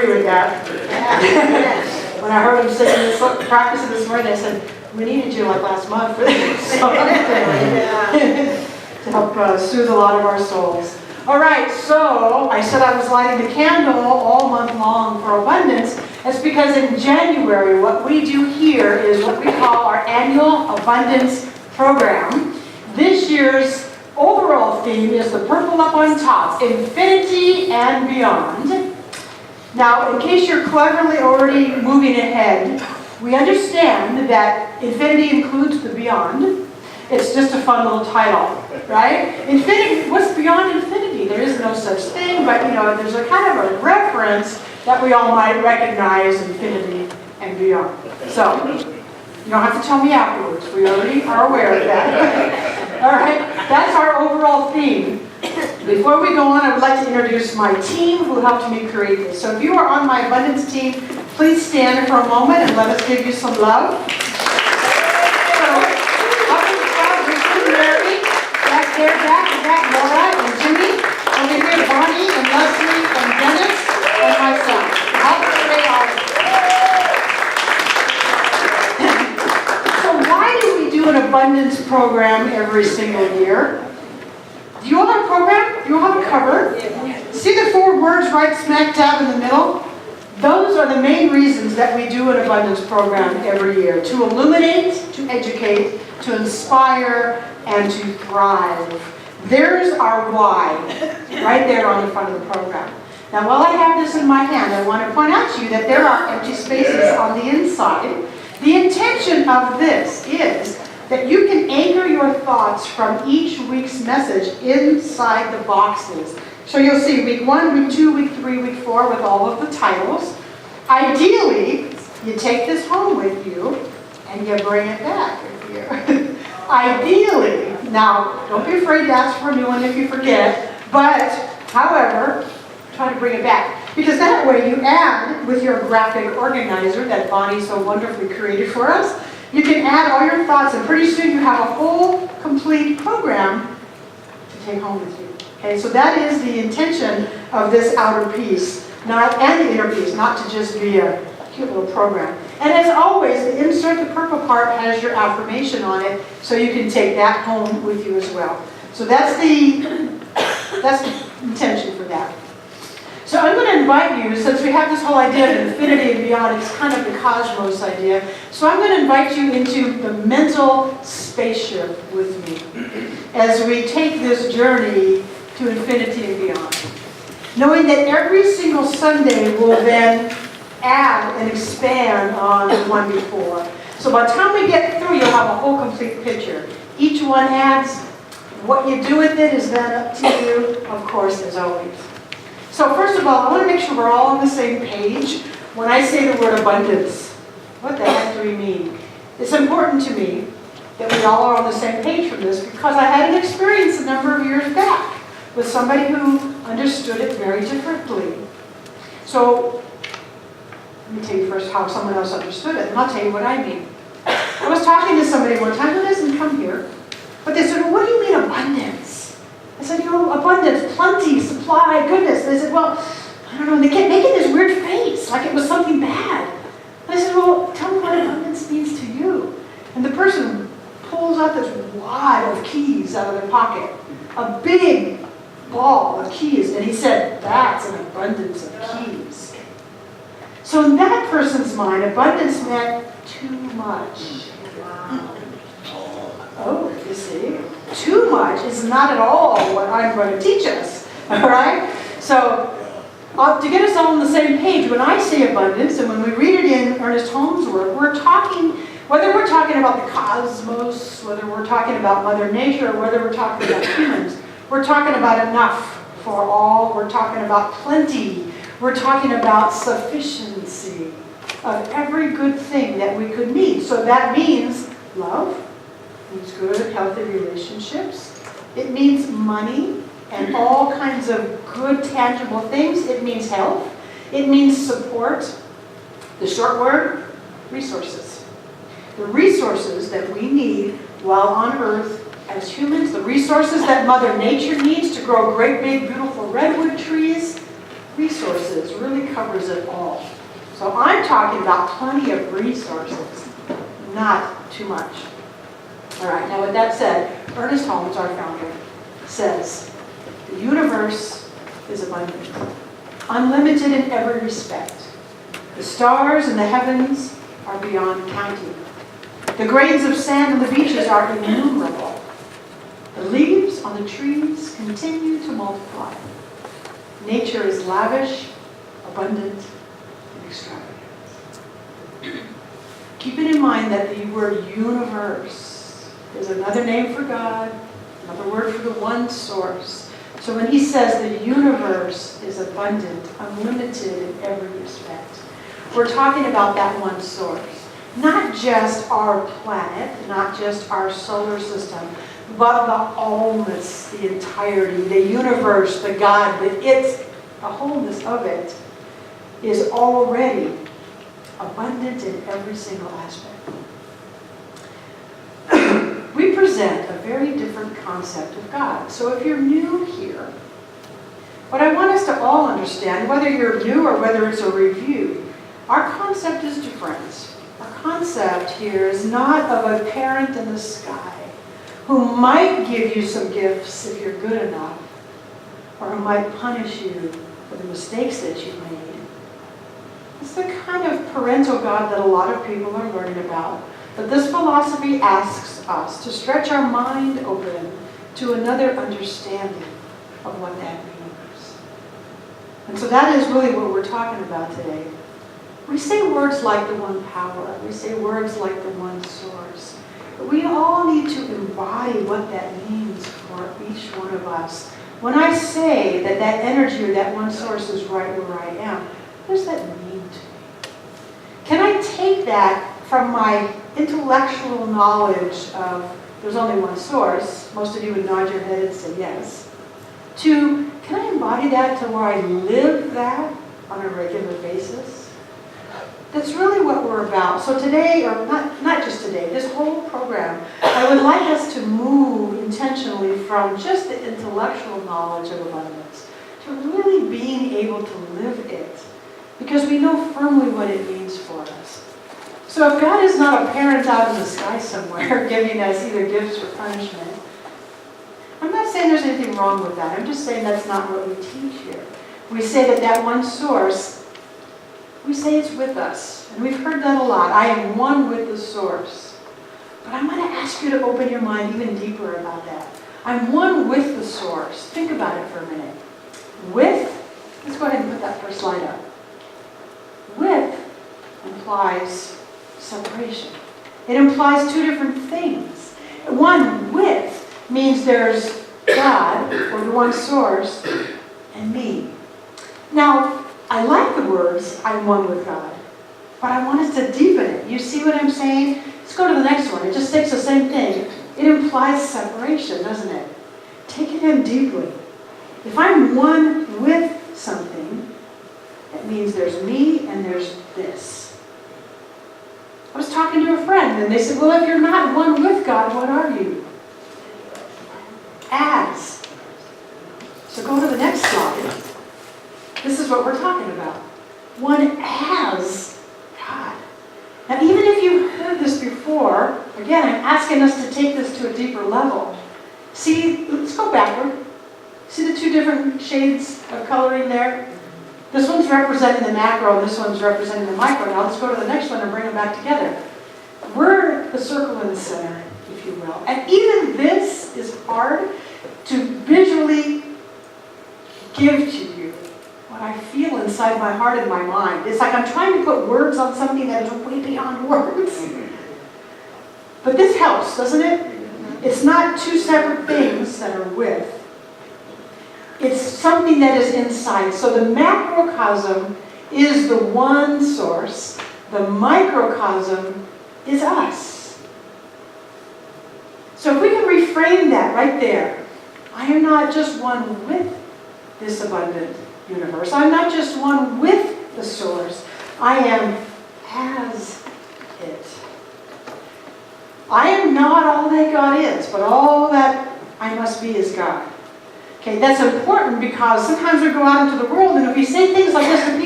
agree with that. When I heard him singing this practice this morning, I said, we needed you like last month for this song to help soothe a lot of our souls. All right, so I said I was lighting the candle all month long for abundance. That's because in January, what we do here is what we call our annual abundance program. This year's overall theme is the purple up on top, infinity and beyond. Now, in case you're cleverly already moving ahead, we understand that infinity includes the beyond. It's just a fun little title, right? Infinity, what's beyond infinity? There is no such thing, but there's a kind of a reference that we all might recognize, infinity and beyond. So, you don't have to tell me afterwards. We already are aware of that. All right, that's our overall theme. Before we go on, I would like to introduce my team who helped me create this. So if you are on my abundance team, please stand for a moment and let us give you some love. So, up in the crowd, here's Mary, back there, back, Laura and Jimmy. Over here, Bonnie and Leslie and Dennis and myself. Help us today all. So why do we do an abundance program every single year? Do you all have a program? Do you all have a cover? See the 4 words right smack dab in the middle? Those are the main reasons that we do an abundance program every year. To illuminate, to educate, to inspire, and to thrive. There's our why, right there on the front of the program. Now while I have this in my hand, I want to point out to you that there are empty spaces on the inside. The intention of this is that you can anchor your thoughts from each week's message inside the boxes. So you'll see week 1, week 2, week 3, week 4 with all of the titles. Ideally, you take this home with you and you bring it back with you. Ideally, now don't be afraid to ask for a new one if you forget, but however, try to bring it back. Because that way you add with your graphic organizer that Bonnie so wonderfully created for us, you can add all your thoughts, and pretty soon you have a whole, complete program to take home with you. Okay, so that is the intention of this outer piece, and the inner piece, not to just be a cute little program. And as always, the insert, the purple part, has your affirmation on it, so you can take that home with you as well. So that's the intention for that. So I'm going to invite you, since we have this whole idea of infinity and beyond, it's kind of the cosmos idea. So I'm going to invite you into the mental spaceship with me as we take this journey to infinity and beyond. Knowing that every single Sunday will then add and expand on the one before. So by the time we get through, you'll have a whole complete picture. Each one adds. What you do with it is then up to you, of course, as always. So first of all, I want to make sure we're all on the same page. When I say the word abundance, what the heck do we mean? It's important to me that we all are on the same page from this because I had an experience a number of years back with somebody who understood it very differently. So let me tell you first how someone else understood it, and I'll tell you what I mean. I was talking to somebody one time who doesn't come here, but they said, well, what do you mean abundance? I said, abundance, plenty, supply, goodness. They said, well, I don't know. And they kept making this weird face, like it was something bad. And I said, well, tell me what abundance means to you. And the person pulls out this wad of keys out of their pocket, a big ball of keys. And he said, that's an abundance of keys. So in that person's mind, abundance meant too much. Oh, you see, too much is not at all what I'm going to teach us, all right? So, to get us all on the same page, when I say abundance, and when we read it in Ernest Holmes' work, we're talking, whether we're talking about the cosmos, whether we're talking about Mother Nature, or whether we're talking about humans, we're talking about enough for all, we're talking about plenty, we're talking about sufficiency of every good thing that we could need. So that means love. It means good, healthy relationships. It means money and all kinds of good, tangible things. It means health. It means support. The short word, resources. The resources that we need while on Earth as humans, the resources that Mother Nature needs to grow great, big, beautiful redwood trees, resources. resources really covers it all. So I'm talking about plenty of resources, not too much. All right, now with that said, Ernest Holmes, our founder, says, the universe is abundant, unlimited in every respect. The stars in the heavens are beyond counting. The grains of sand on the beaches are innumerable. The leaves on the trees continue to multiply. Nature is lavish, abundant, and extravagant. Keeping in mind that the word universe is another name for God, another word for the one source. So when he says the universe is abundant, unlimited in every respect, we're talking about that one source. Not just our planet, not just our solar system, but the allness, the entirety, the universe, the God, the wholeness of it is already abundant in every single aspect. We present a very different concept of God. So if you're new here, what I want us to all understand, whether you're new or whether it's a review, our concept is different. Our concept here is not of a parent in the sky who might give you some gifts if you're good enough, or who might punish you for the mistakes that you made. It's the kind of parental God that a lot of people are learning about. But this philosophy asks us to stretch our mind open to another understanding of what that means. And so that is really what we're talking about today. We say words like the one power. We say words like the one source. But we all need to embody what that means for each one of us. When I say that that energy or that one source is right where I am, what does that mean to me? Can I take that from my intellectual knowledge of there's only one source, most of you would nod your head and say yes, to can I embody that to where I live that on a regular basis? That's really what we're about. So today, or not just today, this whole program, I would like us to move intentionally from just the intellectual knowledge of abundance to really being able to live it, because we know firmly what it means for us. So if God is not a parent out in the sky somewhere giving us either gifts or punishment, I'm not saying there's anything wrong with that. I'm just saying that's not what we teach here. We say that one source, we say it's with us. And we've heard that a lot. I am one with the source. But I'm going to ask you to open your mind even deeper about that. I'm one with the source. Think about it for a minute. With, let's go ahead and put that first slide up. With implies separation. It implies two different things. One, with, means there's God, or the one source, and me. Now, I like the words, I'm one with God, but I want us to deepen it. You see what I'm saying? Let's go to the next one. It just takes the same thing. It implies separation, doesn't it? Take it in deeply. If I'm one with something, that means there's me and there's this. I was talking to a friend, and they said, well, if you're not one with God, what are you? As. So go to the next slide. This is what we're talking about. One as God. Now, even if you've heard this before, again, I'm asking us to take this to a deeper level. See, let's go backward. See the two different shades of coloring there? This one's representing the macro, and this one's representing the micro. Now let's go to the next one and bring them back together. We're the circle in the center, if you will. And even this is hard to visually give to you. What I feel inside my heart and my mind. It's like I'm trying to put words on something that is way beyond words. But this helps, doesn't it? It's not two separate things that are with. It's something that is inside. So the macrocosm is the one source. The microcosm is us. So if we can reframe that right there. I am not just one with this abundant universe. I'm not just one with the source. I am as it. I am not all that God is, but all that I must be is God. Okay, that's important because sometimes we go out into the world and if we say things like this to people,